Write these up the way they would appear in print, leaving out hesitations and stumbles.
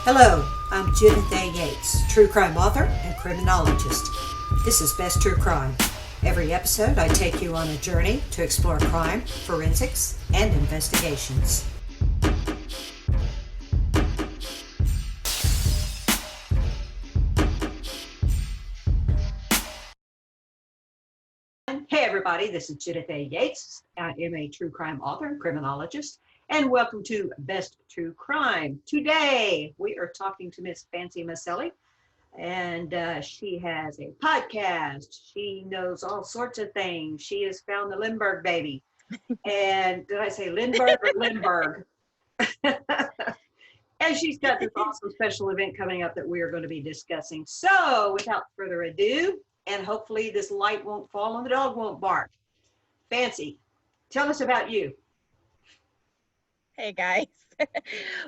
Hello, I'm Judith Yates, true crime author and criminologist. This is Best True Crime. Every episode, I take you on a journey to explore crime, forensics, and investigations. Hey everybody, this is Judith Yates. I am a true crime author and criminologist, and welcome to Best True Crime. Today, we are talking to Miss Fancy Macelli, and she has a podcast. She knows all sorts of things. She has found the Lindbergh baby. And did I say Lindbergh or Lindbergh? And she's got this awesome special event coming up that we are going to be discussing. So without further ado, and hopefully this light won't fall and the dog won't bark. Fancy, tell us about you. Hey guys.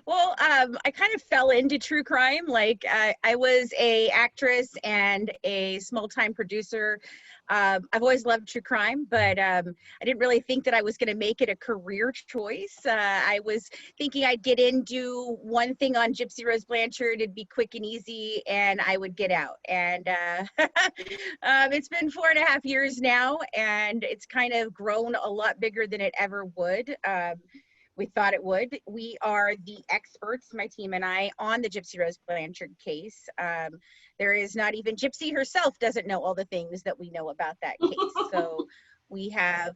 Well, I kind of fell into true crime. I was a actress and a small-time producer. I've always loved true crime, but I didn't really think that I was going to make it a career choice. I was thinking I'd get in, do one thing on Gypsy Rose Blanchard, it'd be quick and easy, and I would get out. And it's been 4.5 years now, and it's kind of grown a lot bigger than it ever would. We thought it would. We are the experts, my team and I, on the Gypsy Rose Blanchard case. There is not even Gypsy herself doesn't know all the things that we know about that case. So we have,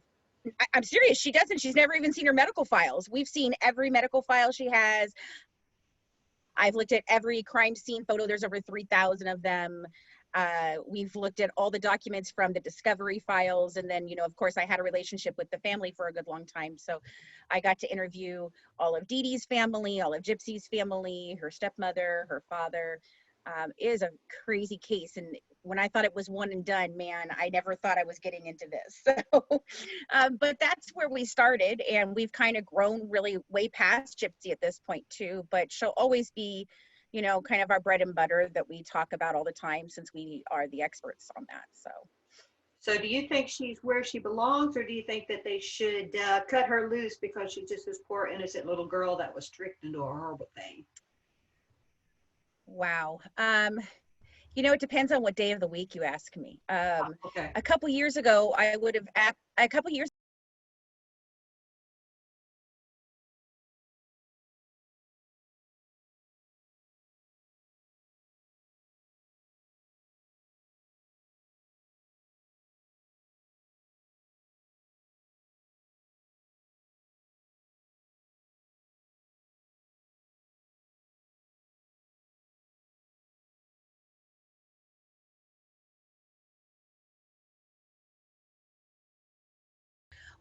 I'm serious, she doesn't. She's never even seen her medical files. We've seen every medical file she has. I've looked at every crime scene photo. There's over 3,000 of them. We've looked at all the documents from the discovery files. And then, of course, I had a relationship with the family for a good long time. So I got to interview all of Dee Dee's family, all of Gypsy's family, her stepmother, her father. It is a crazy case. And when I thought it was one and done, man, I never thought I was getting into this. So, but that's where we started. And we've kind of grown really way past Gypsy at this point too. But she'll always be kind of our bread and butter that we talk about all the time since we are the experts on that. So do you think she's where she belongs, or do you think that they should cut her loose because she's just this poor innocent little girl that was tricked into a horrible thing? Wow. It depends on what day of the week you ask me. Okay. A couple years ago, I would have, a couple years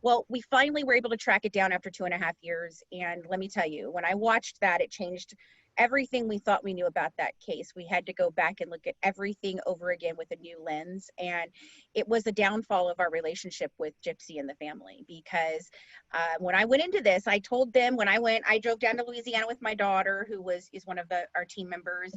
Well, we finally were able to track it down after 2.5 years. And let me tell you, when I watched that, it changed everything we thought we knew about that case. We had to go back and look at everything over again with a new lens. And it was the downfall of our relationship with Gypsy and the family, because when I went into this, I told them I drove down to Louisiana with my daughter, who is one of our team members,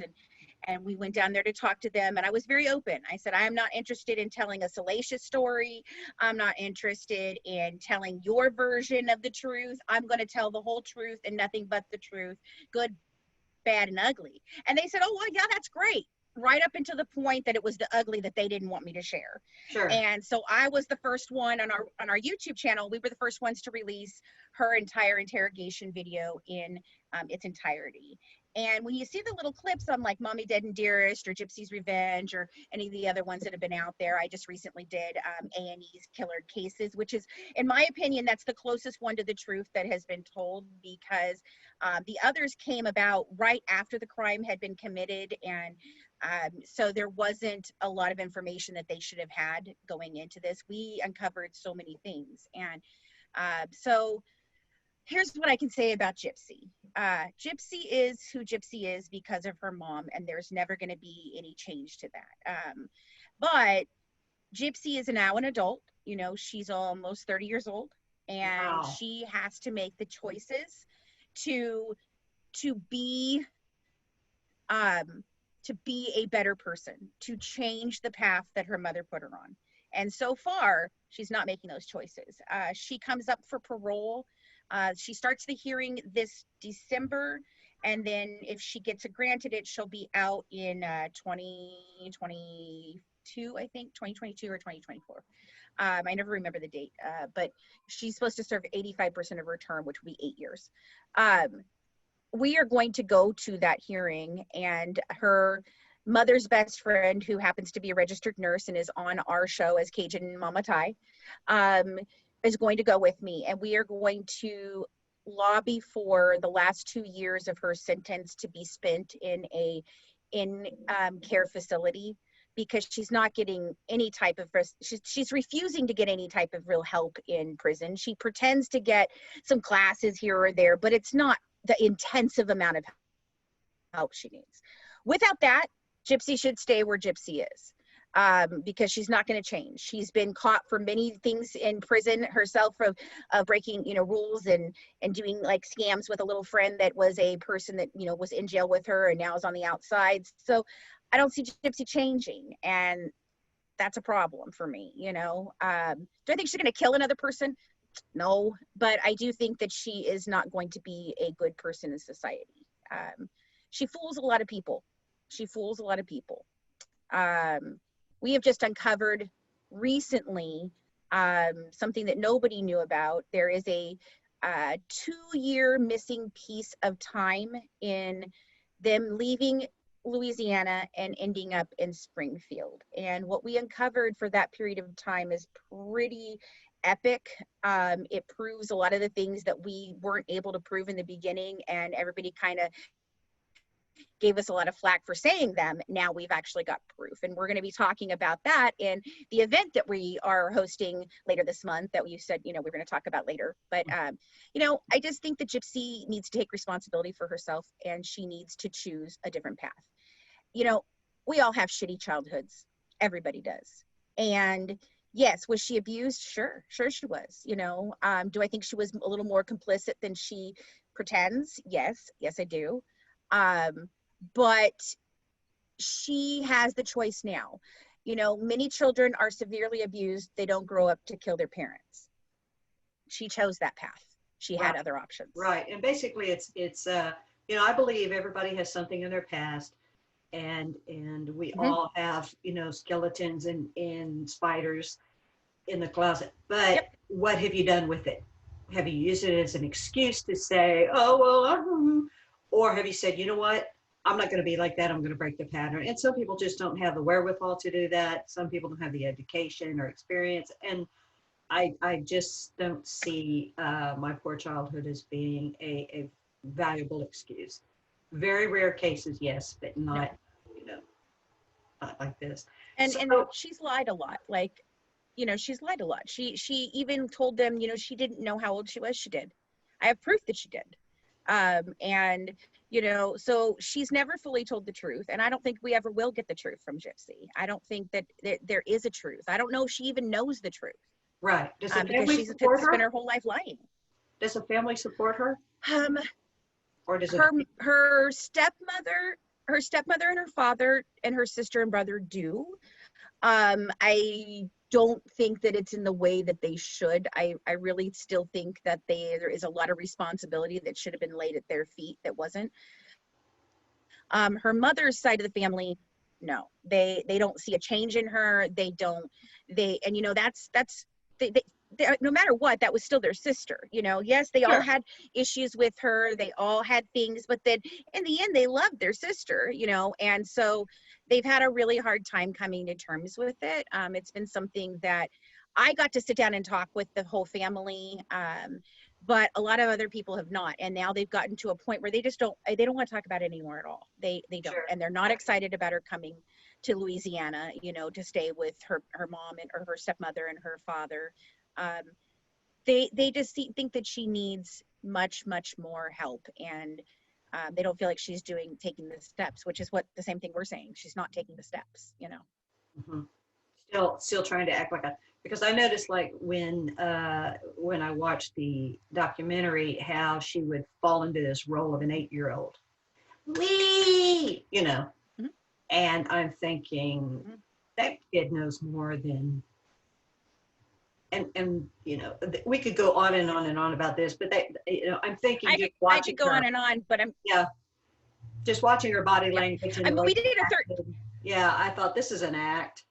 and we went down there to talk to them. And I was very open. I said, I am not interested in telling a salacious story. I'm not interested in telling your version of the truth. I'm going to tell the whole truth and nothing but the truth, good, bad, and ugly. And they said, oh, well, yeah, that's great. Right up until the point that it was the ugly that they didn't want me to share. Sure. And so I was the first one on our YouTube channel. We were the first ones to release her entire interrogation video in its entirety. And when you see the little clips on like Mommy Dead and Dearest or Gypsy's Revenge or any of the other ones that have been out there, I just recently did A&E's Killer Cases, which is, in my opinion, that's the closest one to the truth that has been told, because the others came about right after the crime had been committed. And so there wasn't a lot of information that they should have had going into this. We uncovered so many things. And so here's what I can say about Gypsy. Gypsy is who Gypsy is because of her mom, and there's never going to be any change to that. But Gypsy is now an adult. She's almost 30 years old, and Wow. she has to make the choices to be a better person, to change the path that her mother put her on. And so far, she's not making those choices. She comes up for parole. She starts the hearing this December, And then if she gets granted it, she'll be out in 2022, I think, 2022 or 2024. I never remember the date, but she's supposed to serve 85% of her term, which would be 8 years. We are going to go to that hearing, and her mother's best friend, who happens to be a registered nurse and is on our show as Cajun Mama Tai, is going to go with me, and we are going to lobby for the last 2 years of her sentence to be spent in a care facility, because she's not getting any type of, she's refusing to get any type of real help in prison. She pretends to get some classes here or there, but it's not the intensive amount of help she needs. Without that, Gypsy should stay where Gypsy is, because she's not going to change. She's been caught for many things in prison herself, of breaking, rules and doing like scams with a little friend that was a person that, was in jail with her and now is on the outside. So I don't see Gypsy changing, and that's a problem for me. Do I think she's going to kill another person? No, but I do think that she is not going to be a good person in society. She fools a lot of people. We have just uncovered recently something that nobody knew about. There is a 2-year missing piece of time in them leaving Louisiana and ending up in Springfield. And what we uncovered for that period of time is pretty epic. It proves a lot of the things that we weren't able to prove in the beginning, and everybody kind of gave us a lot of flack for saying them. Now we've actually got proof, and we're going to be talking about that in the event that we are hosting later this month that you said, we're going to talk about later. But, I just think that Gypsy needs to take responsibility for herself, and she needs to choose a different path. We all have shitty childhoods. Everybody does. And yes, was she abused? Sure she was. Do I think she was a little more complicit than she pretends? Yes, I do. But she has the choice now. Many children are severely abused. They don't grow up to kill their parents. She chose that path. She had other options. Right. And basically it's I believe everybody has something in their past, and we all have, skeletons and spiders in the closet. But what have you done with it? Have you used it as an excuse to say, oh, well, or have you said, you know what? I'm not going to be like that. I'm going to break the pattern. And some people just don't have the wherewithal to do that. Some people don't have the education or experience. And I just don't see my poor childhood as being a valuable excuse. Very rare cases, yes, but not, not like this. And she's lied a lot. She's lied a lot. She even told them, she didn't know how old she was. She did. I have proof that she did. So she's never fully told the truth. And I don't think we ever will get the truth from Gypsy. I don't think that there is a truth. I don't know if she even knows the truth. Right. Does the because family she's support her? Spent her whole life lying. Does the family support her? Or does her stepmother and her father and her sister and brother do. I don't think that it's in the way that they should. I really still think that there is a lot of responsibility that should have been laid at their feet that wasn't. Her mother's side of the family, no, they don't see a change in her. No matter what, that was still their sister. Yes, they all had issues with her. They all had things, but then in the end, they loved their sister, and so they've had a really hard time coming to terms with it. It's been something that I got to sit down and talk with the whole family, but a lot of other people have not. And now they've gotten to a point where they don't want to talk about it anymore at all. They don't, and they're not excited about her coming to Louisiana, to stay with her mom or her stepmother and her father. They just think that she needs much, much more help, and they don't feel like she's taking the steps, which is what the same thing we're saying. She's not taking the steps, Mm-hmm. Still trying to act like because I noticed when I watched the documentary, how she would fall into this role of an 8-year-old. Lee, Mm-hmm. And I'm thinking that kid knows more than. And we could go on and on and on about this, but I'm thinking I could go on and on, but Just watching her body Yeah. language. And I the mean, way we did she a third. acted. Yeah, I thought this is an act.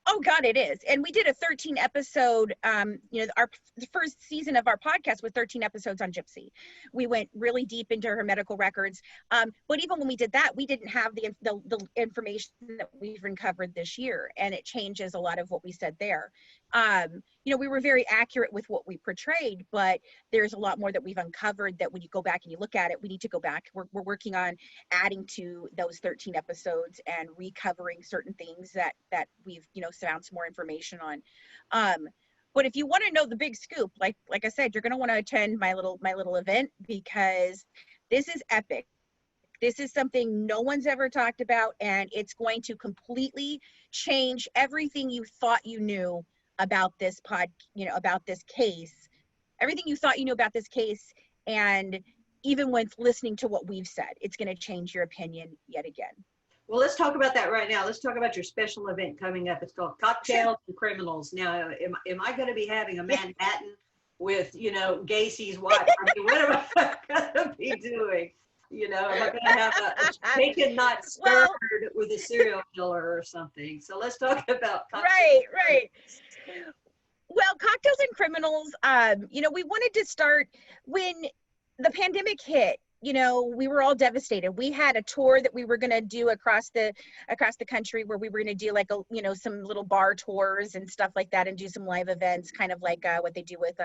Oh God, it is. And we did a 13 episode, the first season of our podcast was 13 episodes on Gypsy. We went really deep into her medical records. But even when we did that, we didn't have the information that we've uncovered this year. And it changes a lot of what we said there. We were very accurate with what we portrayed, but there's a lot more that we've uncovered that when you go back and you look at it, we need to go back. We're working on adding to those 13 episodes and recovering certain things that we've, found some more information on. But if you want to know the big scoop, like I said, you're going to want to attend my little event, because this is epic. This is something no one's ever talked about, and it's going to completely change everything you thought you knew about this about this case, everything you thought you knew about this case. And even with listening to what we've said, it's going to change your opinion yet again. Well, let's talk about that right now. Let's talk about your special event coming up. It's called Cocktails and Criminals. Now, am I going to be having a Manhattan with, Gacy's wife? I mean, what am I going to be doing? Am I going to have a bacon not stirred with a serial killer or something? So let's talk about cocktails. Right. Well, Cocktails and Criminals, we wanted to start when the pandemic hit. We were all devastated. We had a tour that we were going to do across the country, where we were going to do like some little bar tours and stuff like that, and do some live events, kind of like what they do with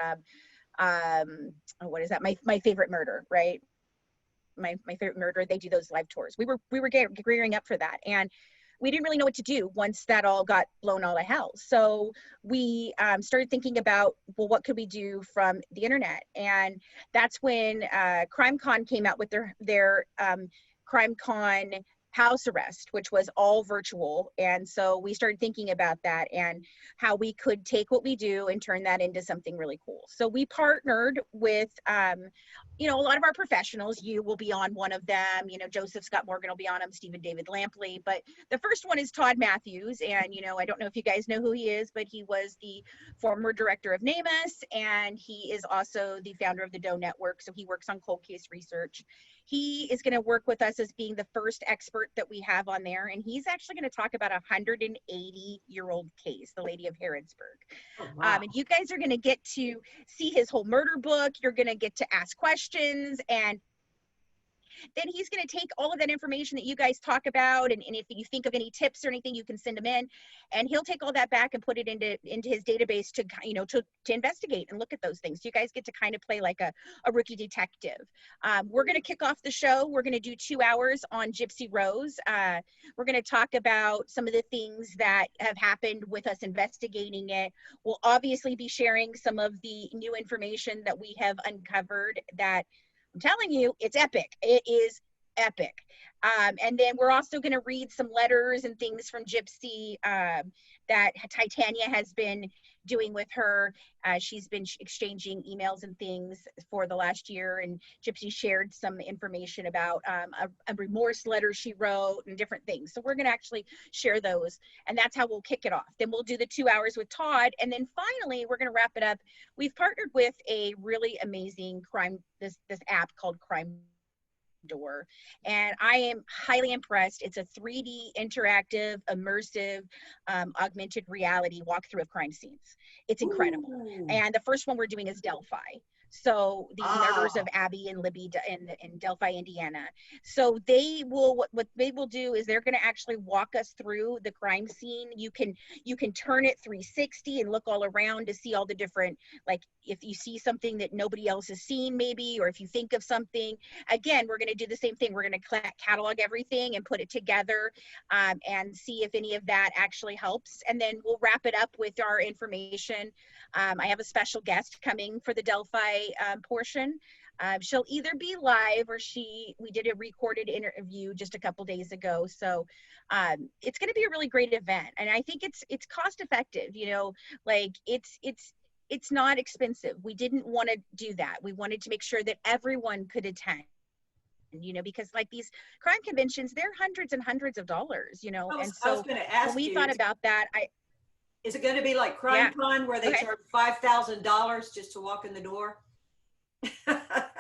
what is that? My Favorite Murder, right? My Favorite Murder. They do those live tours. We were gearing up for that, and we didn't really know what to do once that all got blown all to hell. So we started thinking about, well, what could we do from the internet? And that's when CrimeCon came out with their CrimeCon house arrest, which was all virtual. And so we started thinking about that and how we could take what we do and turn that into something really cool. So we partnered with, a lot of our professionals. You will be on one of them. Joseph Scott Morgan will be on them, Stephen David Lampley. But the first one is Todd Matthews. And, I don't know if you guys know who he is, but he was the former director of NamUs, and he is also the founder of the Doe Network. So he works on cold case research. He is going to work with us as being the first expert that we have on there. And he's actually going to talk about a 180-year-old case, the Lady of Harrodsburg. Oh, wow. And you guys are going to get to see his whole murder book. You're going to get to ask questions, and then he's going to take all of that information that you guys talk about, and if you think of any tips or anything, you can send them in, and he'll take all that back and put it into his database to investigate and look at those things. So you guys get to kind of play like a rookie detective. We're going to kick off the show. We're going to do 2 hours on Gypsy Rose. We're going to talk about some of the things that have happened with us investigating it. We'll obviously be sharing some of the new information that we have uncovered that, I'm telling you, it's epic. It is epic. And then we're also going to read some letters and things from Gypsy that Titania has been doing with her. She's been exchanging emails and things for the last year, and Gypsy shared some information about a remorse letter she wrote and different things. So we're going to actually share those, and that's how we'll kick it off. Then we'll do the 2 hours with Todd, and then finally we're going to wrap it up. We've partnered with a really amazing this app called Crime Door, and I am highly impressed. It's a 3D interactive, immersive, augmented reality walkthrough of crime scenes. It's incredible. Ooh. And the first one we're doing is Delphi. So the murders of Abby and Libby in Delphi, Indiana. So what they will do is they're going to actually walk us through the crime scene. You can turn it 360 and look all around to see all the different, like if you see something that nobody else has seen maybe, or if you think of something. Again, we're going to do the same thing. We're going to catalog everything and put it together and see if any of that actually helps. And then we'll wrap it up with our information. I have a special guest coming for the Delphi portion. She'll either be live or we did a recorded interview just a couple days ago. So it's going to be a really great event, and I think it's cost effective. Like it's not expensive. We didn't want to do that. We wanted to make sure that everyone could attend. Because like these crime conventions, they're hundreds and hundreds of dollars. And so I was going to ask when we thought about that, is it going to be like CrimeCon where they charge $5,000 just to walk in the door?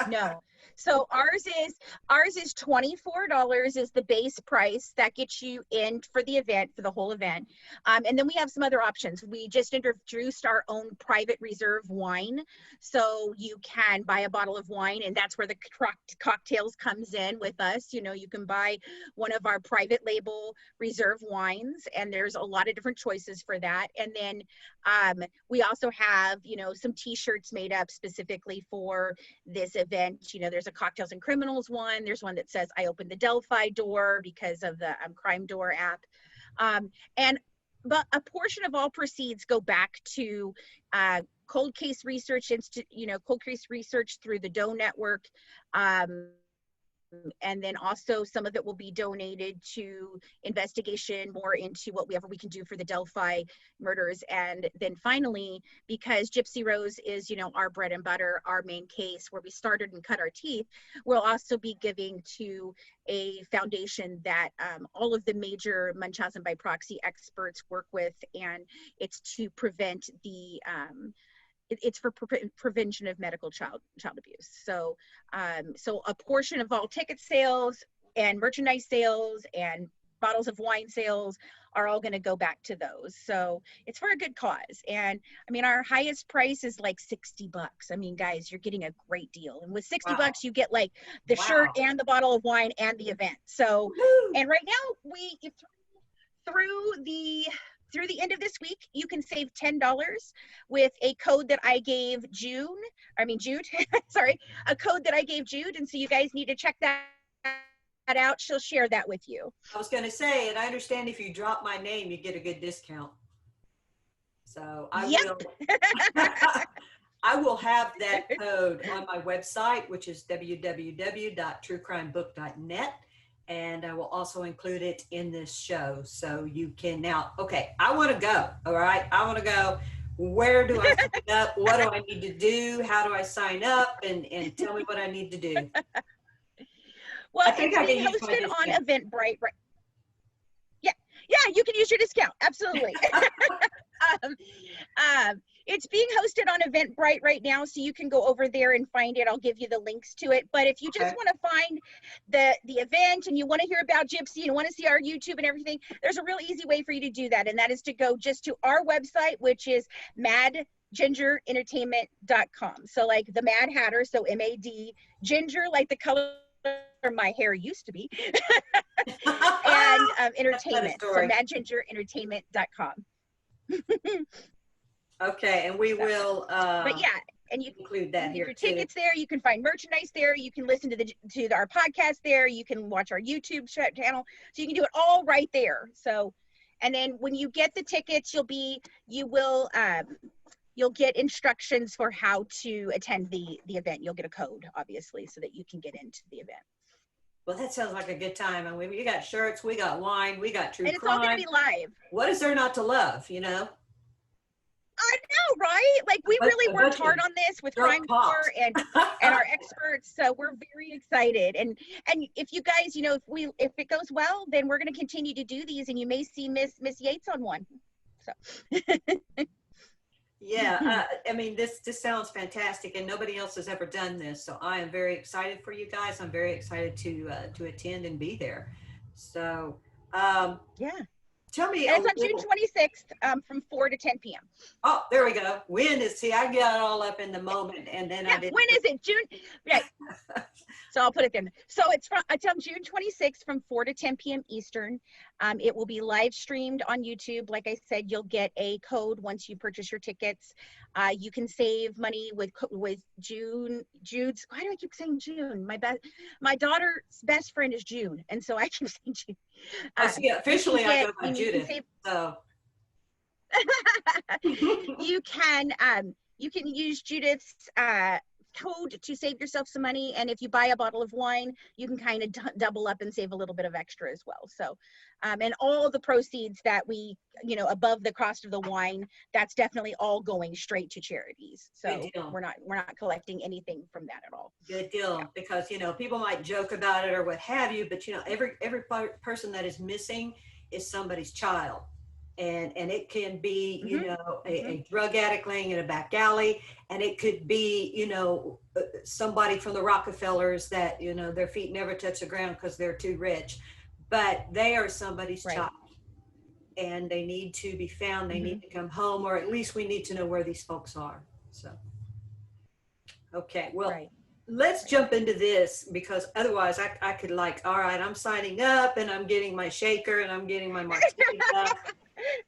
No. So ours is $24 is the base price. That gets you in for the event, for the whole event. And then we have some other options. We just introduced our own private reserve wine. So you can buy a bottle of wine, and that's where the cocktails comes in with us. You know, you can buy one of our private label reserve wines, and there's a lot of different choices for that. And then we also have, you know, some t-shirts made up specifically for this event. You know, there's a Cocktails and Criminals one. There's one that says I opened the Delphi door because of the Crime Door app. But a portion of all proceeds go back to cold case research, cold case research through the Doe Network. And then also some of it will be donated to investigation more into whatever we can do for the Delphi murders. And then finally, because Gypsy Rose is, you know, our bread and butter, our main case where we started and cut our teeth, we'll also be giving to a foundation that all of the major Munchausen by proxy experts work with, and it's to prevent the it's for prevention of medical child abuse. So, so a portion of all ticket sales and merchandise sales and bottles of wine sales are all going to go back to those. So it's for a good cause. And I mean, our highest price is like $60. I mean, guys, you're getting a great deal. And with $60, you get like the shirt and the bottle of wine and the event. So, and right now we, through the end of this week, you can save $10 with a code that I gave Jude, sorry, a code that I gave Jude. And so you guys need to check that out. She'll share that with you. I was going to say, and I understand if you drop my name, you get a good discount. So I will. I will have that code on my website, which is www.truecrimebook.net. And I will also include it in this show. So you can now, okay, I want to go. All right. I want to go. Where do I sign up? What do I need to do? How do I sign up? And tell me what I need to do. Well, it's being hosted on Eventbrite. Right? Yeah, you can use your discount. Absolutely. It's being hosted on Eventbrite right now, so you can go over there and find it. I'll give you the links to it. But if you just want to find the event and you want to hear about Gypsy and want to see our YouTube and everything, there's a real easy way for you to do that, and that is to go just to our website, which is madgingerentertainment.com. So like the Mad Hatter, so M-A-D, ginger, like the color my hair used to be, and entertainment, so madgingerentertainment.com. Okay, and we will but yeah, and you can include that here your tickets there. You can find merchandise there. You can listen to our podcast there. You can watch our YouTube channel. So you can do it all right there. So, and then when you get the tickets, you'll get instructions for how to attend the event. You'll get a code, obviously, so that you can get into the event. Well, that sounds like a good time. And we got shirts, we got wine, we got true crime. And it's all going to be live. What is there not to love, you know? I know, right? Like we really worked hard on this with Crime Core and our experts. So we're very excited. And if you guys, you know, if it goes well, then we're going to continue to do these, and you may see Miss Yates on one. So. Yeah, I mean, this sounds fantastic, and nobody else has ever done this. So I am very excited for you guys. I'm very excited to attend and be there. So yeah. Tell me. And it's on June 26th from 4 to 10 p.m. Oh, there we go. When is, see, I got it all up in the moment, and then I didn't. When is it? June? Right. So I'll put it in. So it's on June 26th from 4 to 10 p.m. Eastern. It will be live streamed on YouTube. Like I said, you'll get a code once you purchase your tickets. You can save money with Jude's. Why do I keep saying June? My daughter's best friend is June, and so I keep saying June. See, officially I go by Judith. So you can use Judith's code to save yourself some money, and if you buy a bottle of wine, you can kind of double up and save a little bit of extra as well. So and all the proceeds that we, you know, above the cost of the wine, that's definitely all going straight to charities. So we're not collecting anything from that at all. Good deal. Yeah. Because, you know, people might joke about it or what have you, but you know, every person that is missing is somebody's child. and it can be, you Mm-hmm. know, Mm-hmm. a drug addict laying in a back alley, and it could be, you know, somebody from the Rockefellers that, you know, their feet never touch the ground because they're too rich, but they are somebody's Right. child, and they need to be found. They Mm-hmm. need to come home, or at least we need to know where these folks are. So, okay, well, Right. let's Right. jump into this, because otherwise I could, like, all right, I'm signing up and I'm getting my shaker and I'm getting my martini.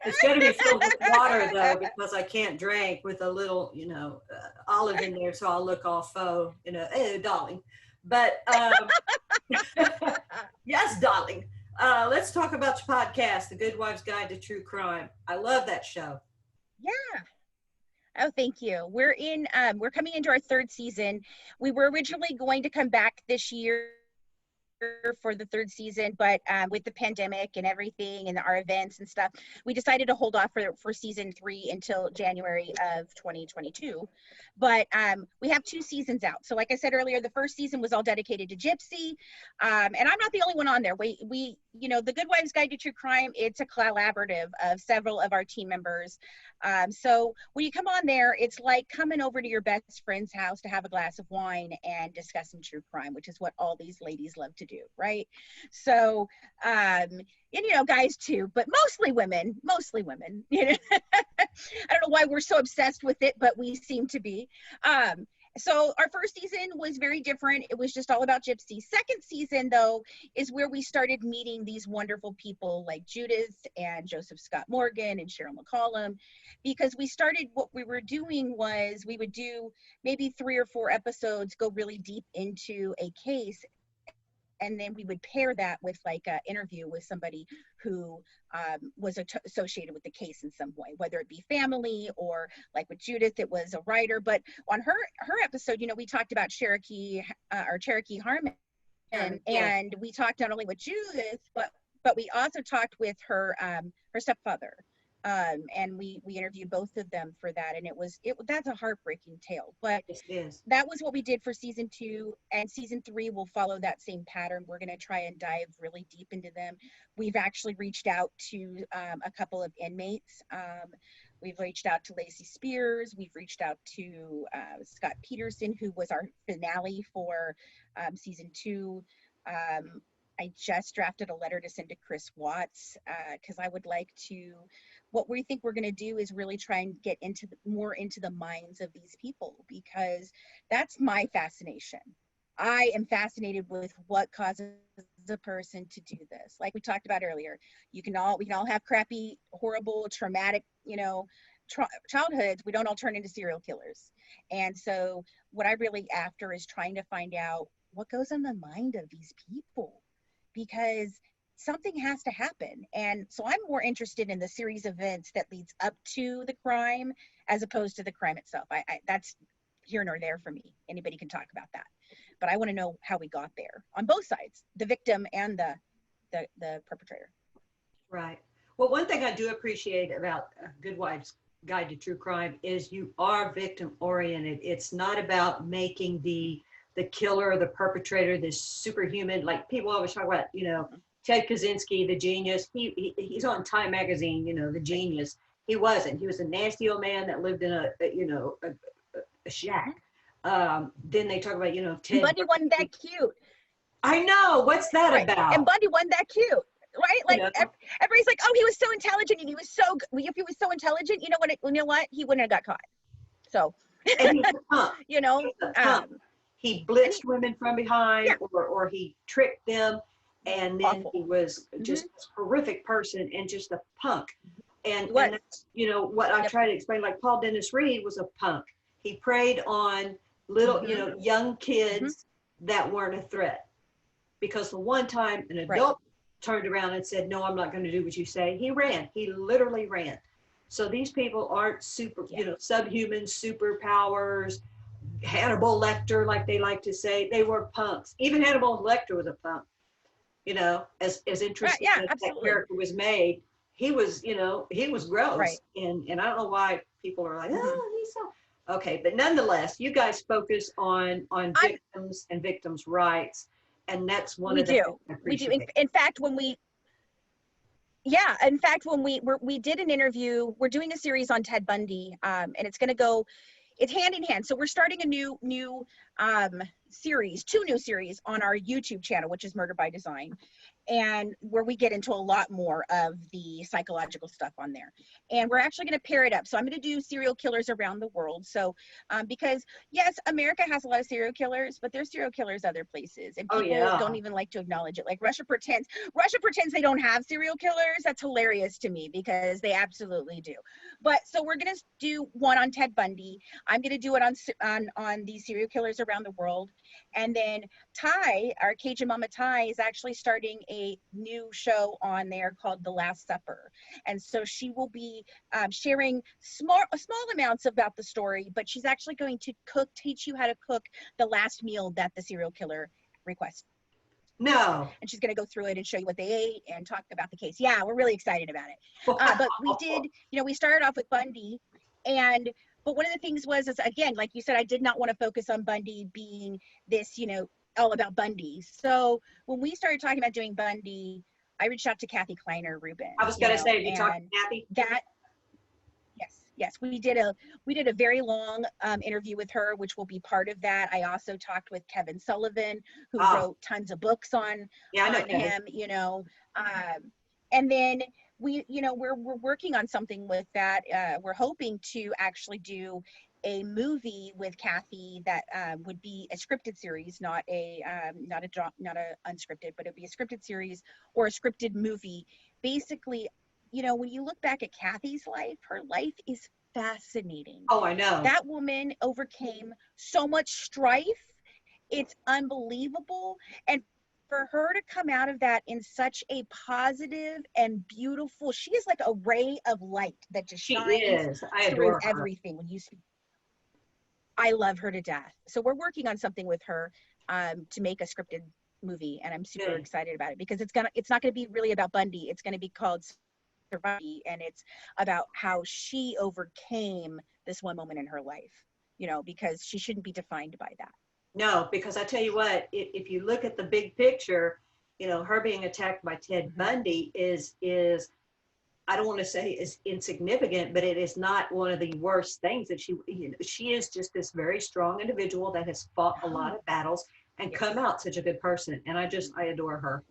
It's going to be filled with water, though, because I can't drink, with a little, you know, olive in there, so I'll look all faux, you know, darling. But yes, darling. Let's talk about your podcast, The Good Wife's Guide to True Crime. I love that show. Yeah. Oh, thank you. We're coming into our third season. We were originally going to come back this year for the third season, but with the pandemic and everything and our events and stuff, we decided to hold off for season 3 until January of 2022. But we have 2 seasons out. So like I said earlier, the first season was all dedicated to Gypsy, and I'm not the only one on there. We you know, the Good Wives Guide to True Crime, it's a collaborative of several of our team members. So when you come on there, it's like coming over to your best friend's house to have a glass of wine and discuss some true crime, which is what all these ladies love to do, right? So, and you know, guys too, but mostly women, you know. I don't know why we're so obsessed with it, but we seem to be. So our first season was very different. It was just all about Gypsy. Second season, though, is where we started meeting these wonderful people like Judith and Joseph Scott Morgan and Cheryl McCollum, because we started, what we were doing was we would do maybe 3 or 4 episodes, go really deep into a case, and then we would pair that with like an interview with somebody who was associated with the case in some way, whether it be family or, like with Judith, it was a writer. But on her episode, you know, we talked about Cherokee Harmon, Yeah. and we talked not only with Judith, but we also talked with her stepfather. And we interviewed both of them for that, and that's a heartbreaking tale. But Yes, it is. that was what we did for season 2, and season 3 will follow that same pattern. We're going to try and dive really deep into them. We've actually reached out to a couple of inmates. We've reached out to Lacey Spears. We've reached out to Scott Peterson, who was our finale for season 2. I just drafted a letter to send to Chris Watts, because I would like to, what we think we're going to do is really try and get more into the minds of these people, because that's my fascination. I am fascinated with what causes a person to do this. Like we talked about earlier, we can all have crappy, horrible, traumatic, you know, childhoods. We don't all turn into serial killers. And so what I really after is trying to find out what goes on the mind of these people, because something has to happen. And so I'm more interested in the series of events that leads up to the crime as opposed to the crime itself. I that's here nor there for me. Anybody can talk about that, but I want to know how we got there on both sides, the victim and the perpetrator. Right. Well, one thing I do appreciate about Good Wife's Guide to True Crime is you are victim oriented. It's not about making the killer or the perpetrator this superhuman, like people always talk about, you know, Ted Kaczynski, the genius. He's on Time magazine, you know, the genius. He wasn't. He was a nasty old man that lived in a shack. Then they talk about, you know, Ted. And Bundy wasn't that cute. I know. What's that Right. about? And Bundy wasn't that cute. Right? Like, You know? everybody's like, oh, he was so intelligent, and he was so good. If he was so intelligent, you know what? He wouldn't have got caught. So, And he's a punk. you know, He's a punk. He blitzed women from behind, yeah, or he tricked them, and then awful. He was just a horrific person and just a punk. And that's, you know, what I try to explain, like Paul Dennis Reed was a punk. He preyed on little, you know, young kids that weren't a threat. Because the one time an adult turned around and said, no, I'm not going to do what you say, he ran. He literally ran. So these people aren't you know, subhuman superpowers, Hannibal Lecter, like they like to say. They were punks. Even Hannibal Lecter was a punk. You know, as interesting as that character was made, he was, you know, he was gross. Right. And I don't know why people are like, oh, he's so. Okay, but nonetheless, you guys focus on victims and victims' rights, and that's one of the things I appreciate. We do. In fact, when we Yeah, in fact, when we did an interview, we're doing a series on Ted Bundy, and it's going to go, it's hand in hand. So we're starting a new series, 2 new series on our YouTube channel, which is Murder by Design, and where we get into a lot more of the psychological stuff on there. And we're actually going to pair it up. So I'm going to do serial killers around the world. So because yes, America has a lot of serial killers, but there's serial killers other places, and Oh people yeah. don't even like to acknowledge it. Like Russia pretends they don't have serial killers. That's hilarious to me because they absolutely do. But so we're going to do one on Ted Bundy. I'm going to do it on these serial killers around the world. And then Ty, our Cajun Mama Ty, is actually starting a new show on there called The Last Supper. And so she will be sharing small amounts about the story, but she's actually going to teach you how to cook the last meal that the serial killer requests. No. And she's going to go through it and show you what they ate and talk about the case. Yeah, we're really excited about it. But we did, we started off with Bundy, but one of the things was, is again, like you said, I did not want to focus on Bundy being this, all about Bundy. So when we started talking about doing Bundy, I reached out to Kathy Kleiner Rubin. I was going to say, did you talk to Kathy? Yes, we did a very long interview with her, which will be part of that. I also talked with Kevin Sullivan, who wrote tons of books on him, and then we're working on something with that. We're hoping to actually do a movie with Kathy that would be a scripted series, not a unscripted, but it'd be a scripted series or a scripted movie. Basically, when you look back at Kathy's life, her life is fascinating. Oh, I know. That woman overcame so much strife. It's unbelievable. And for her to come out of that in such a positive and beautiful, she is like a ray of light that just shines through everything. When you speak, I love her to death. So we're working on something with her to make a scripted movie, and I'm super excited about it because it's not gonna be really about Bundy. It's gonna be called Bundy, and it's about how she overcame this one moment in her life, because she shouldn't be defined by that. No, because I tell you what, if you look at the big picture, her being attacked by Ted Bundy is I don't want to say is insignificant, but it is not one of the worst things that she is just this very strong individual that has fought a lot of battles and come out such a good person. And I adore her.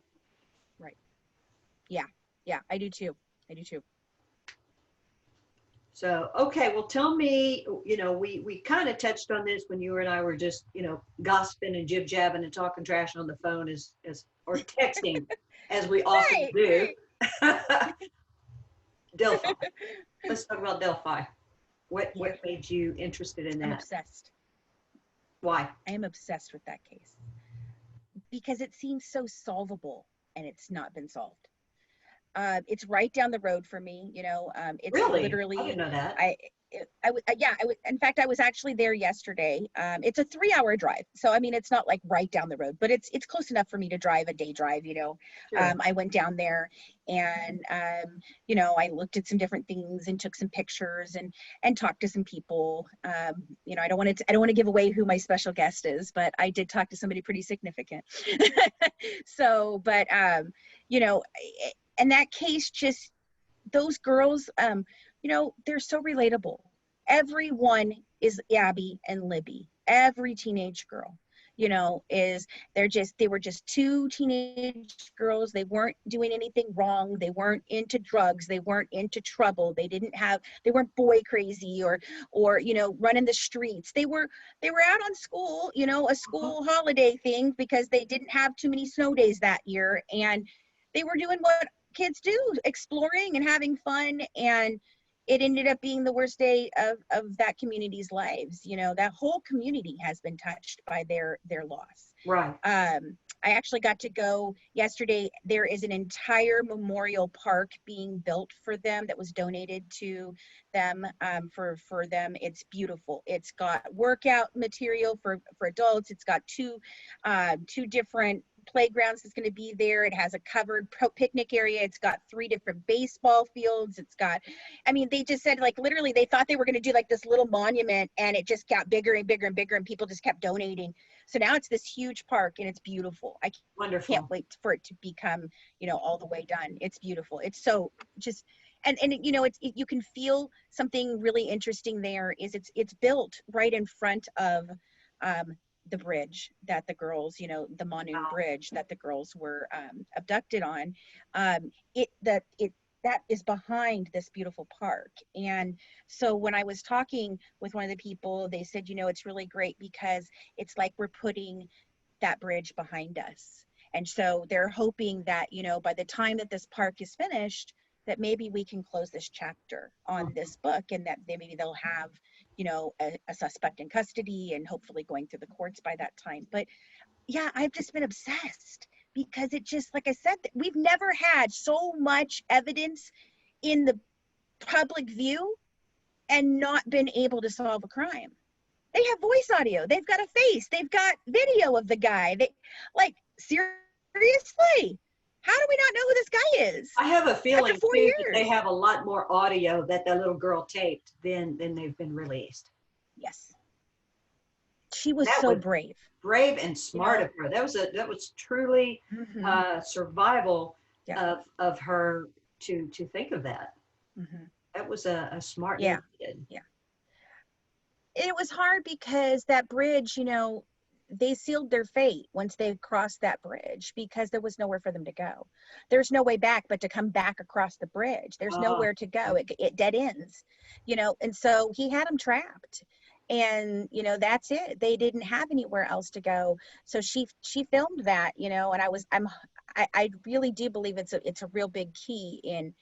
Right. Yeah. Yeah, I do too. So, okay, well, tell me, we kind of touched on this when you and I were just, gossiping and jib-jabbing and talking trash on the phone or texting, as we often do. Delphi. Let's talk about Delphi. What made you interested in that? I'm obsessed. Why? I am obsessed with that case because it seems so solvable, and it's not been solved. It's right down the road for me. It's really? Literally. I didn't know that. In fact, I was actually there yesterday. It's a 3-hour drive. So, I mean, it's not like right down the road, but it's close enough for me to drive a day drive, Sure. I went down there and, I looked at some different things and took some pictures and talked to some people. I don't want to give away who my special guest is, but I did talk to somebody pretty significant. So, but, and that case just, those girls, they're so relatable. Everyone is Abby and Libby. Every teenage girl, they were just 2 teenage girls. They weren't doing anything wrong. They weren't into drugs. They weren't into trouble. They weren't boy crazy or running the streets. They were out on school, a school holiday thing because they didn't have too many snow days that year. And they were doing what kids do, exploring and having fun, and it ended up being the worst day of that community's lives. That whole community has been touched by their loss. Right. I actually got to go yesterday. There is an entire memorial park being built for them that was donated to them for them. It's beautiful. It's got workout material for adults. It's got two different playgrounds that's going to be there. It has a covered picnic area. It's got 3 different baseball fields. It's got, I mean, they just said, like, literally they thought they were going to do like this little monument, and it just got bigger and bigger and bigger, and people just kept donating. So now it's this huge park, and it's beautiful. I Wonderful. can't wait for it to become, you know, all the way done. It's beautiful. It's so just, and you know, you can feel something really interesting there is it's built right in front of the bridge that the girls, you know, the Manu Bridge that the girls were abducted on. That is behind this beautiful park. And so when I was talking with one of the people, they said, you know, it's really great because it's like we're putting that bridge behind us. And so they're hoping that, you know, by the time that this park is finished, that maybe we can close this chapter on this book, and that maybe they'll have, you know, a suspect in custody and hopefully going through the courts by that time. But yeah, I've just been obsessed because it just, like I said, we've never had so much evidence in the public view and not been able to solve a crime. They have voice audio, they've got a face, they've got video of the guy. They, like, seriously, how do we not know who this guy is? I have a feeling After 4 too, years. that they have a lot more audio that the little girl taped than they've been released. Yes. She was That so was brave. Brave and smart, You of her. That was truly survival of her to think of that. That was a smart kid. Yeah. It was hard because that bridge, you know, they sealed their fate once they crossed that bridge because there was nowhere for them to go. There's no way back but to come back across the bridge. There's nowhere to go. It dead ends, you know, and so he had them trapped. And, you know, that's it. They didn't have anywhere else to go. So she filmed that, you know, and I really do believe it's a real big key in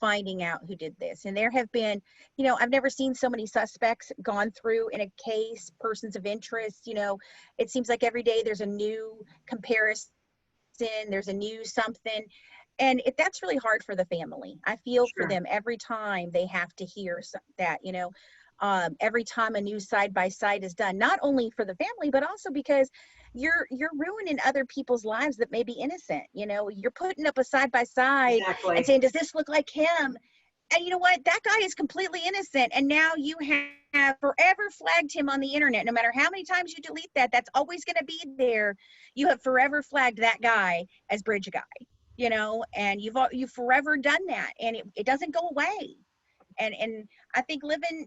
finding out who did this. And there have been, you know, I've never seen so many suspects gone through in a case, persons of interest. You know, it seems like every day there's a new comparison, there's a new something. And that's really hard for the family. I feel for them every time they have to hear that, you know, every time a new side by side is done, not only for the family, but also because you're ruining other people's lives that may be innocent. You know, you're putting up a side by side and saying, does this look like him? And you know what? That guy is completely innocent. And now you have forever flagged him on the internet. No matter how many times you delete that, that's always going to be there. You have forever flagged that guy as bridge guy, you know, and you've forever done that, and it doesn't go away. And I think living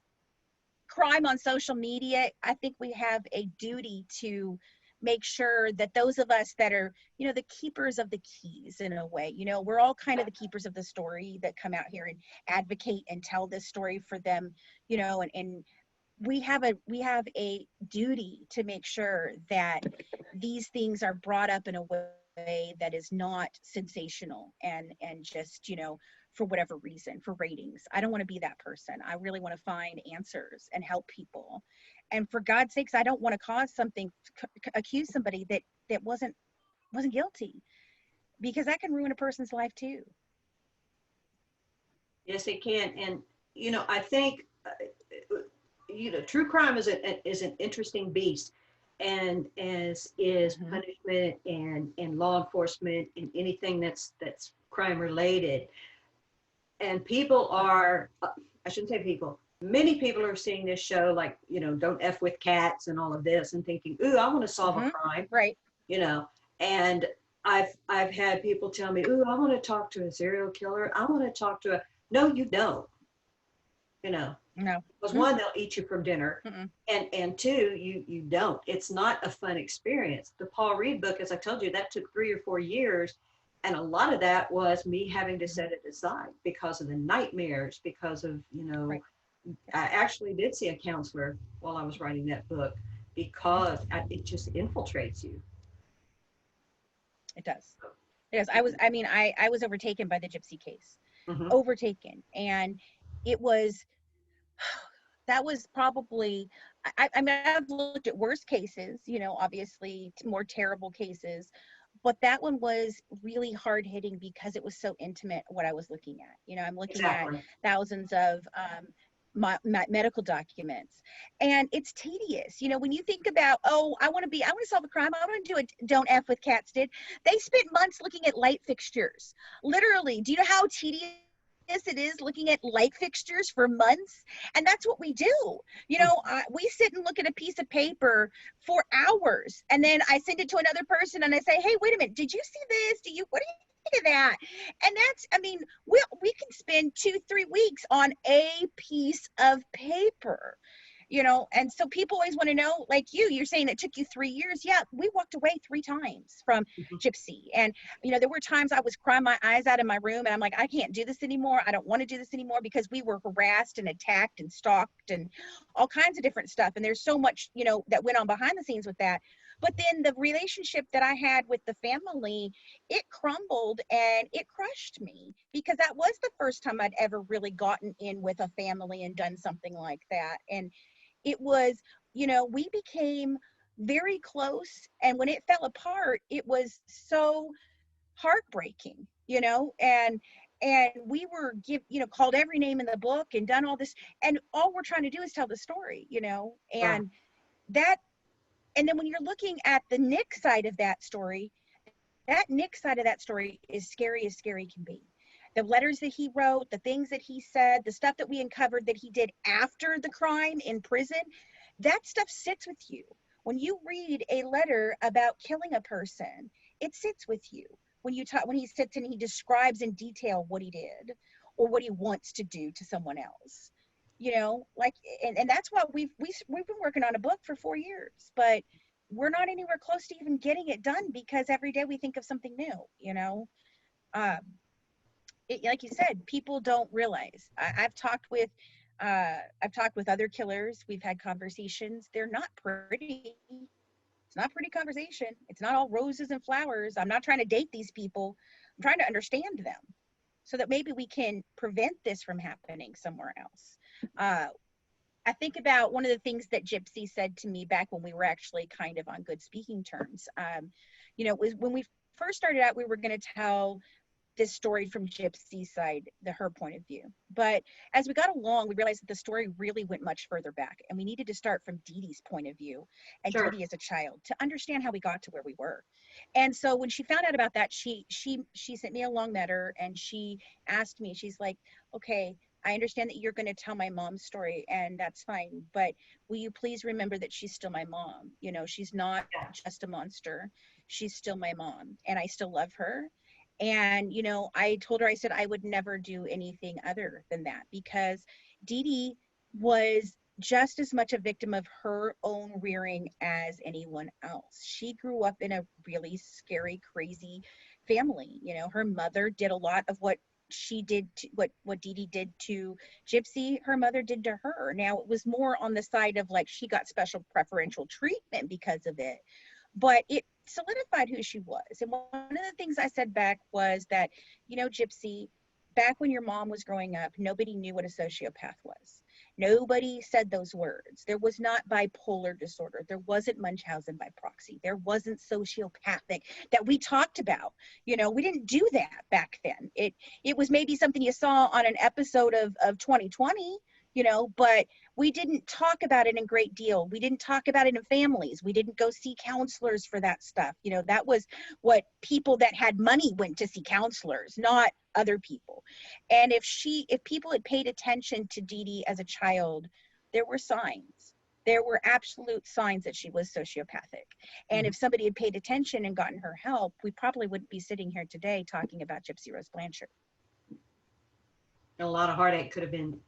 crime on social media, I think we have a duty to make sure that those of us that are, you know, the keepers of the keys in a way, you know, we're all kind of the keepers of the story that come out here and advocate and tell this story for them, you know, and we have a duty to make sure that these things are brought up in a way that is not sensational and just, you know, for whatever reason, for ratings. I don't want to be that person. I really want to find answers and help people. And for God's sakes, I don't want to cause something, accuse somebody that wasn't guilty, because that can ruin a person's life too. Yes, it can. And, you know, I think, you know, true crime is an interesting beast, and as is punishment and law enforcement and anything that's crime related. And people are, I shouldn't say people, many people are seeing this show like, you know, don't F with cats and all of this and thinking, ooh, I want to solve a crime. Right. You know, and I've had people tell me, ooh, I want to talk to a serial killer. I want to talk to no, you don't. You know, no. Because one, they'll eat you for dinner. And two, you don't. It's not a fun experience. The Paul Reed book, as I told you, that took 3 or 4 years. And a lot of that was me having to set it aside because of the nightmares, because of, you know, I actually did see a counselor while I was writing that book because it just infiltrates you. It does. It does. I was overtaken by the Gypsy case, overtaken. And it was, that was probably, I mean, I've looked at worse cases, you know, obviously more terrible cases, but that one was really hard hitting because it was so intimate what I was looking at. You know, I'm looking at thousands of my medical documents. And it's tedious. You know, when you think about, oh, I want to solve a crime. I want to do a don't F with cats did. They spent months looking at light fixtures. Literally, do you know how tedious it is looking at light fixtures for months? And that's what we do. You know, we sit and look at a piece of paper for hours, and then I send it to another person and I say, hey, wait a minute, did you see this? What do you think of that? And that's, I mean, we can spend 2-3 weeks on a piece of paper. You know, and so people always want to know, like you're saying it took you 3 years. Yeah, we walked away 3 times from Gypsy. And, you know, there were times I was crying my eyes out in my room and I'm like, I can't do this anymore. I don't want to do this anymore, because we were harassed and attacked and stalked and all kinds of different stuff. And there's so much, you know, that went on behind the scenes with that. But then the relationship that I had with the family, it crumbled and it crushed me, because that was the first time I'd ever really gotten in with a family and done something like that. And it was, you know, we became very close. And when it fell apart, it was so heartbreaking, you know, and we were called every name in the book and done all this. And all we're trying to do is tell the story, you know, and and then when you're looking at the Nick side of that story, is scary as scary can be. The letters that he wrote, the things that he said, the stuff that we uncovered that he did after the crime in prison, that stuff sits with you. When you read a letter about killing a person, it sits with you. When he sits and he describes in detail what he did or what he wants to do to someone else, you know, like, and that's why we've been working on a book for 4 years, but we're not anywhere close to even getting it done, because every day we think of something new, you know. Like you said, people don't realize. I've talked with other killers. We've had conversations. They're not pretty. It's not pretty conversation. It's not all roses and flowers. I'm not trying to date these people. I'm trying to understand them so that maybe we can prevent this from happening somewhere else. I think about one of the things that Gypsy said to me back when we were actually kind of on good speaking terms. You know, was when we first started out, we were going to tell this story from Gypsy's side, her point of view. But as we got along, we realized that the story really went much further back, and we needed to start from Dee Dee's point of view and Dee Dee as a child to understand how we got to where we were. And so when she found out about that, she sent me a long letter, and she asked me, she's like, okay, I understand that you're going to tell my mom's story, and that's fine, but will you please remember that she's still my mom? You know, she's not just a monster. She's still my mom, and I still love her. And, you know, I told her, I said, I would never do anything other than that, because Dee Dee was just as much a victim of her own rearing as anyone else. She grew up in a really scary, crazy family. You know, her mother did a lot of what she did to, what Dee Dee did to Gypsy, her mother did to her. Now, it was more on the side of like she got special preferential treatment because of it, but it solidified who she was. And one of the things I said back was that, you know, Gypsy, back when your mom was growing up, nobody knew what a sociopath was. Nobody said those words. There was not bipolar disorder. There wasn't Munchausen by proxy. There wasn't sociopathic that we talked about. You know, we didn't do that back then. It was maybe something you saw on an episode of 2020, you know, but we didn't talk about it in great deal. We didn't talk about it in families. We didn't go see counselors for that stuff. You know, that was what people that had money went to see counselors, not other people. And if people had paid attention to Dee Dee as a child, there were signs. There were absolute signs that she was sociopathic. And if somebody had paid attention and gotten her help, we probably wouldn't be sitting here today talking about Gypsy Rose Blanchard. A lot of heartache could have been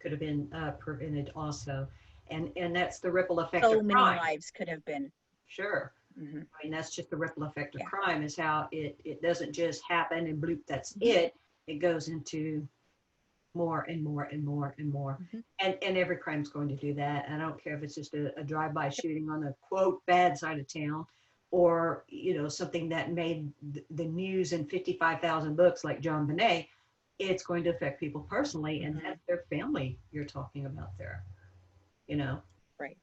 prevented also, and that's the ripple effect of crime. So many lives could have been. Sure. I mean, that's just the ripple effect of crime, is how it doesn't just happen and bloop, that's it. It goes into more and more and more and more. And every crime's going to do that. I don't care if it's just a drive-by shooting on the quote bad side of town, or, you know, something that made the news in 55,000 books like John Bonet. It's going to affect people personally, and that's their family you're talking about there, you know? Right.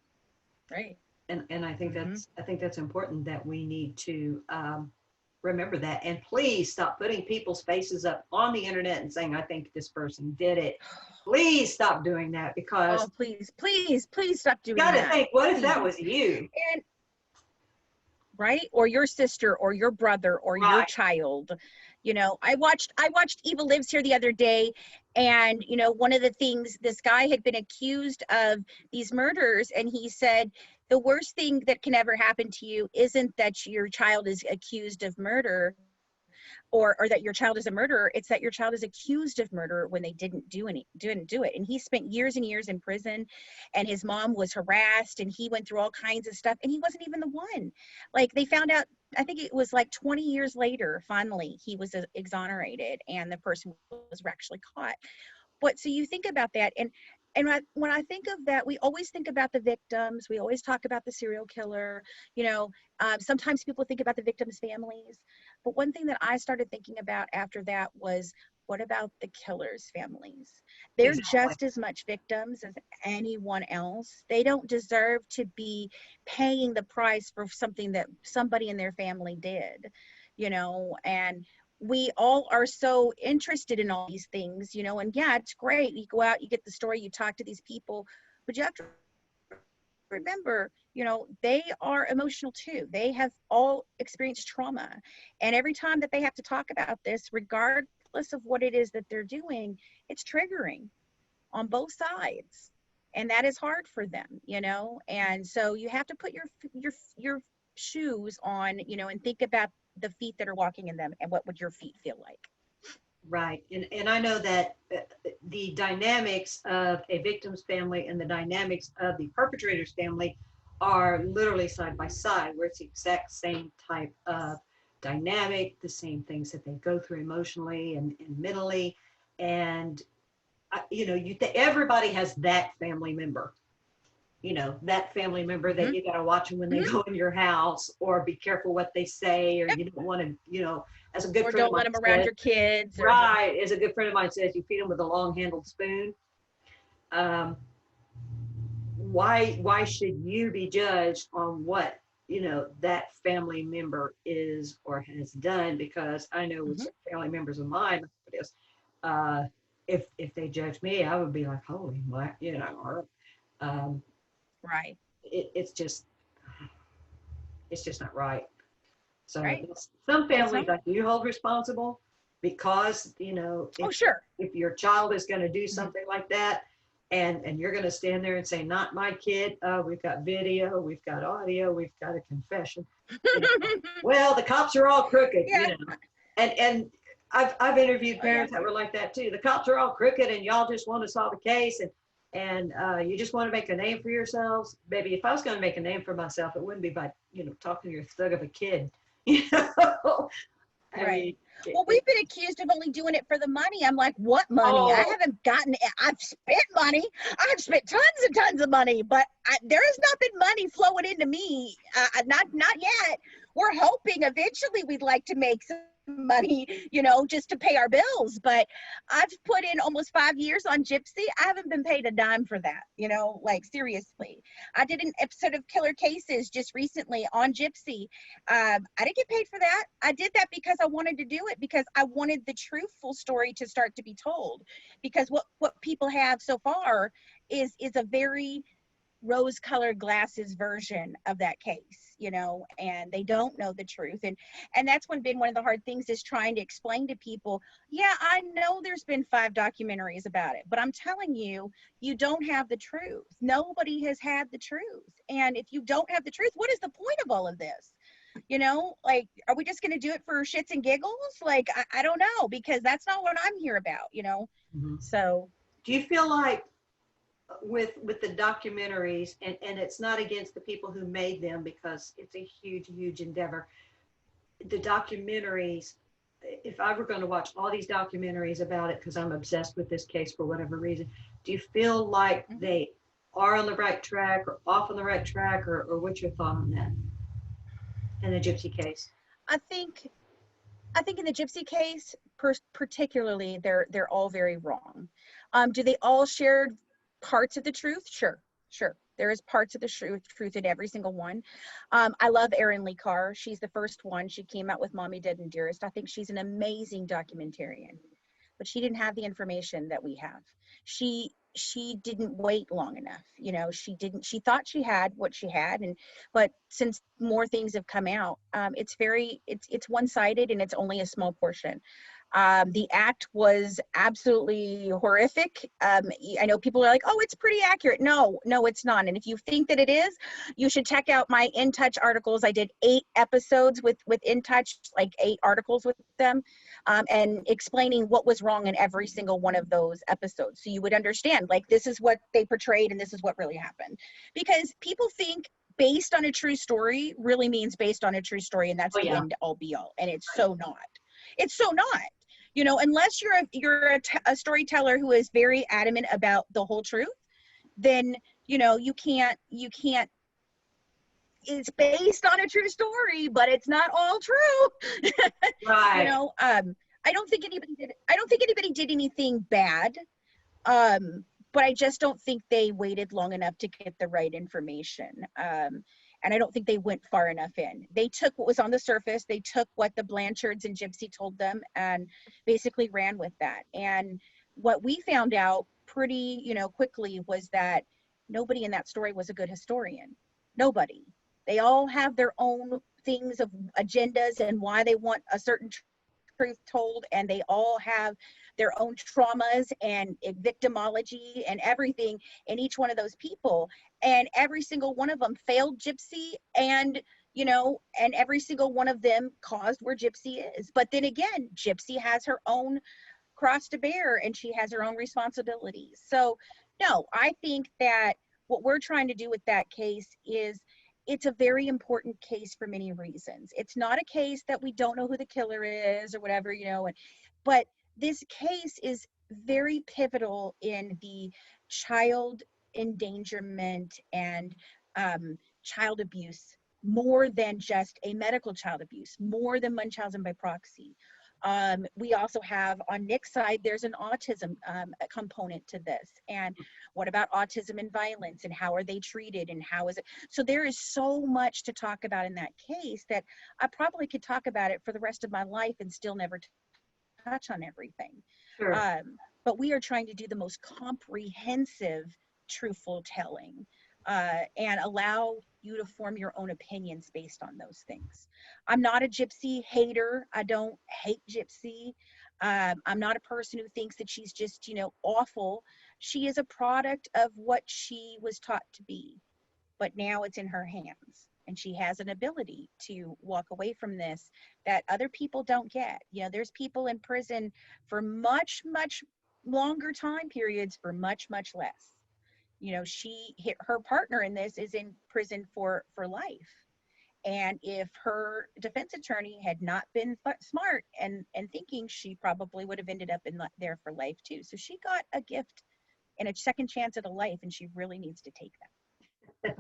And I think that's important, that we need to remember that. And please stop putting people's faces up on the internet and saying, I think this person did it. Please stop doing that, because Oh, please stop you doing got to that. think, what if Please. that was you? And right, or your sister or your brother or your Right. child. You know, I watched Evil Lives here the other day, and you know, one of the things, this guy had been accused of these murders, and he said the worst thing that can ever happen to you isn't that your child is accused of murder, or that your child is a murderer. It's that your child is accused of murder when they didn't do it. And he spent years and years in prison, and his mom was harassed, and he went through all kinds of stuff, and he wasn't even the one. Like, they found out, I think it was like 20 years later, finally he was exonerated, and the person was actually caught. But so you think about that, and when I think of that, we always think about the victims. We always talk about the serial killer. You know, sometimes people think about the victims' families. But one thing that I started thinking about after that was, what about the killers' families? They're Exactly. just as much victims as anyone else. They don't deserve to be paying the price for something that somebody in their family did, you know. And we all are so interested in all these things, you know, and yeah, it's great. You go out, you get the story, you talk to these people, but you have to remember, you know, they are emotional too. They have all experienced trauma. And every time that they have to talk about this, regardless of what it is that they're doing, it's triggering on both sides. And that is hard for them, you know? And so you have to put your shoes on, you know, and think about the feet that are walking in them, and what would your feet feel like? Right. And I know that the dynamics of a victim's family and the dynamics of the perpetrator's family are literally side by side, where it's the exact same type of dynamic, the same things that they go through emotionally and mentally. And, you know, everybody has that family member. You know, that family member that Mm-hmm. you got to watch them when they Mm-hmm. go in your house, or be careful what they say, or Yep. you don't want to, you know, as a good Or friend of don't mine let them around said, your kids. Or right, as a good friend of mine says, you feed them with a long-handled spoon. Um, why should you be judged on what, you know, that family member is or has done? Because I know with mm-hmm. some family members of mine, uh, if they judge me, I would be like, holy, what, you know, or um, Right. it's just not right. So Right. some It's families not. I do hold responsible, because, you know, Oh, sure. if your child is going to do Mm-hmm. something like that, and you're going to stand there and say, not my kid, we've got video, we've got audio, we've got a confession, you know, well, the cops are all crooked, Yeah. you know, and I've interviewed Oh, yeah. parents that were like that too. The cops are all crooked, and y'all just want to solve a case, and you just want to make a name for yourselves. Baby, if I was going to make a name for myself, it wouldn't be by, you know, talking to your thug of a kid. You know, I Right. mean, Well, we've been accused of only doing it for the money. I'm like, what money? I oh, haven't gotten it. I've spent money. I've spent tons and tons of money, but there has not been money flowing into me. Not yet. We're hoping eventually we'd like to make some money, you know, just to pay our bills. But I've put in almost 5 years on Gypsy. I haven't been paid a dime for that, you know, like seriously. I did an episode of Killer Cases just recently on Gypsy. I didn't get paid for that. I did that because I wanted to do it, because I wanted the truthful story to start to be told. Because what people have so far is a very rose-colored glasses version of that case, you know, and they don't know the truth. And that's been one of the hard things, is trying to explain to people, yeah, I know there's been 5 documentaries about it, but I'm telling you, you don't have the truth. Nobody has had the truth. And if you don't have the truth, what is the point of all of this? You know, like, are we just going to do it for shits and giggles? Like, I don't know, because that's not what I'm here about, you know? mhm. So. Do you feel like with the documentaries, and it's not against the people who made them, because it's a huge endeavor, the documentaries, if I were going to watch all these documentaries about it, because I'm obsessed with this case for whatever reason, do you feel like Mhm. they are on the right track or off on the right track, or what's your thought on that in the Gypsy case? I think in the Gypsy case, particularly, they're all very wrong. Do they all share parts of the truth? Sure. There is parts of the truth in every single one. I love Erin Lee Carr. She's the first one. She came out with Mommy Dead and Dearest. I think she's an amazing documentarian, but she didn't have the information that we have. She didn't wait long enough. She thought she had what she had, but since more things have come out, it's one-sided, and it's only a small portion. The act was absolutely horrific. I know people are like, oh, it's pretty accurate. No, it's not. And if you think that it is, you should check out my In Touch articles. I did 8 episodes with In Touch, like 8 articles with them, and explaining what was wrong in every single one of those episodes. So you would understand, like, this is what they portrayed and this is what really happened. Because people think based on a true story really means based on a true story, and that's the end all be all. And it's so not. It's so not. Unless you're a storyteller who is very adamant about the whole truth, then you can't. It's based on a true story, but it's not all true. Right. I don't think anybody did anything bad. But I just don't think they waited long enough to get the right information. And I don't think they went far enough in. They took what was on the surface. They took what the Blanchards and Gypsy told them and basically ran with that. And what we found out pretty, quickly was that nobody in that story was a good historian. Nobody. They all have their own things of agendas and why they want a certain truth told, and they all have their own traumas and victimology and everything in each one of those people, and every single one of them failed Gypsy, and and every single one of them caused where Gypsy is. But then again, Gypsy has her own cross to bear, and she has her own responsibilities. So no, I think that what we're trying to do with that case is, it's a very important case for many reasons. It's not a case that we don't know who the killer is or whatever, but this case is very pivotal in the child endangerment and child abuse, more than just a medical child abuse, more than Munchausen by proxy. We also have on Nick's side, there's an autism component to this. And what about autism and violence, and how are they treated, and how is it? So there is so much to talk about in that case that I probably could talk about it for the rest of my life and still never touch on everything. Sure. But we are trying to do the most comprehensive, truthful telling, and allow you to form your own opinions based on those things. I'm not a Gypsy hater. I don't hate Gypsy. I'm not a person who thinks that she's just, awful. She is a product of what she was taught to be, but now it's in her hands, and she has an ability to walk away from this that other people don't get. There's people in prison for much, much longer time periods for much, much less. Her partner in this is in prison for life. And if her defense attorney had not been smart and thinking, she probably would have ended up in there for life too. So she got a gift and a second chance at a life, and she really needs to take that.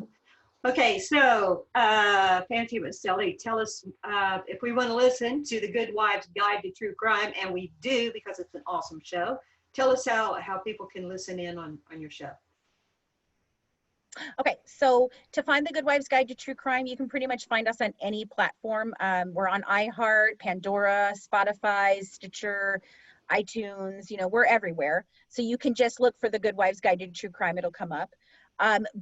Okay, so Fancy Macelli, tell us if we want to listen to the Good Wives Guide to True Crime, and we do because it's an awesome show. Tell us how people can listen in on your show. Okay, so to find the Good Wives Guide to True Crime, you can pretty much find us on any platform. We're on iHeart, Pandora, Spotify, Stitcher, iTunes, we're everywhere. So you can just look for the Good Wives Guide to True Crime, it'll come up.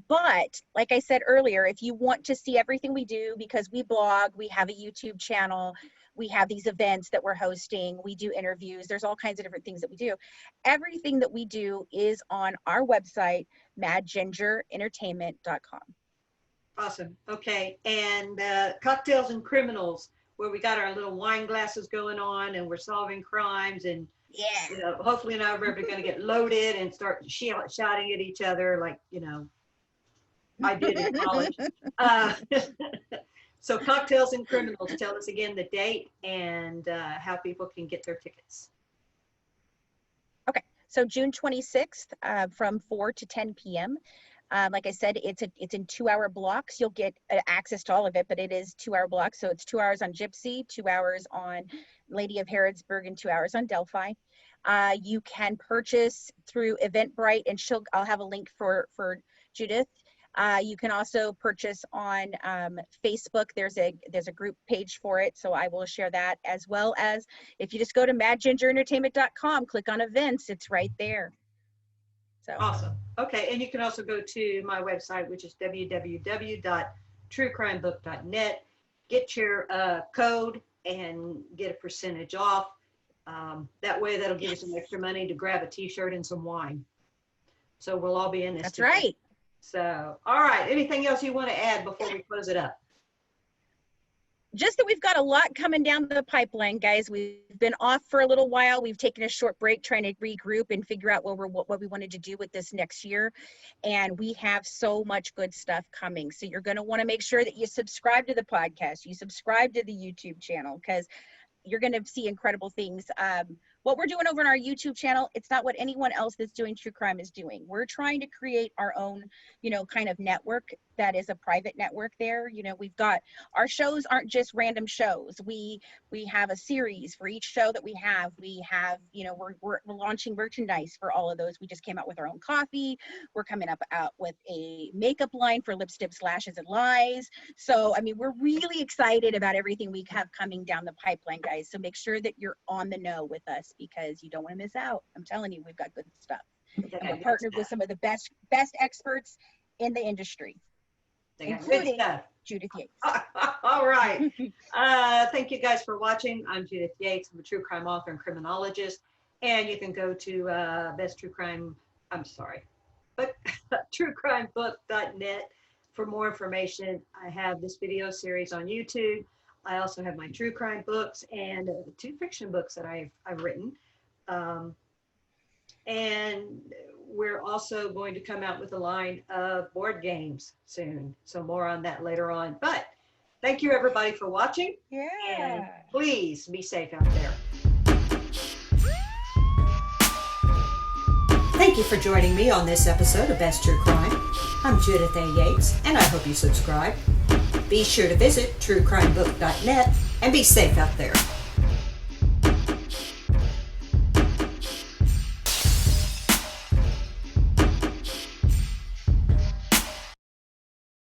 But like I said earlier, if you want to see everything we do, because we blog, we have a YouTube channel, we have these events that we're hosting, we do interviews, there's all kinds of different things that we do. Everything that we do is on our website, madgingerentertainment.com. Awesome. Okay. And Cocktails and Criminals, where we got our little wine glasses going on and we're solving crimes, and hopefully now we're going to get loaded and start shouting at each other like, I did in college. So Cocktails and Criminals, tell us again the date and how people can get their tickets. Okay, so June 26th from 4 to 10 p.m. Like I said, it's in 2-hour blocks. You'll get access to all of it, but it is 2-hour blocks. So it's 2 hours on Gypsy, 2 hours on Lady of Harrodsburg, and 2 hours on Delphi. You can purchase through Eventbrite, and I'll have a link for Judith. You can also purchase on Facebook. There's a group page for it, so I will share that, as well as if you just go to madgingerentertainment.com, click on events, it's right there. So awesome. Okay, and you can also go to my website, which is www.truecrimebook.net. Get your code and get a percentage off. That way, that'll give you some extra money to grab a T-shirt and some wine. So we'll all be in this. That's together. right. So, all right. Anything else you want to add before we close it up? Just that we've got a lot coming down the pipeline, guys. We've been off for a little while. We've taken a short break trying to regroup and figure out what we wanted to do with this next year. And we have so much good stuff coming. So you're going to want to make sure that you subscribe to the podcast, you subscribe to the YouTube channel, because you're going to see incredible things. What we're doing over on our YouTube channel, it's not what anyone else that's doing true crime is doing. We're trying to create our own, kind of network that is a private network there. We've got, our shows aren't just random shows. We have a series for each show that we have. We have, we're launching merchandise for all of those. We just came out with our own coffee. We're coming out with a makeup line for lipsticks, lashes, and lies. So, we're really excited about everything we have coming down the pipeline, guys. So make sure that you're on the know with us, because you don't want to miss out. I'm telling you, we've got good stuff. And we're partnered with some of the best experts in the industry, including Judith Yates. All right. Thank you guys for watching. I'm Judith Yates. I'm a true crime author and criminologist. And you can go to truecrimebook.net for more information. I have this video series on YouTube. I also have my true crime books and 2 fiction books that I've written. And we're also going to come out with a line of board games soon. So more on that later on. But thank you, everybody, for watching. Yeah. And please be safe out there. Thank you for joining me on this episode of Best True Crime. I'm Judith A. Yates, and I hope you subscribe. Be sure to visit truecrimebook.net and be safe out there.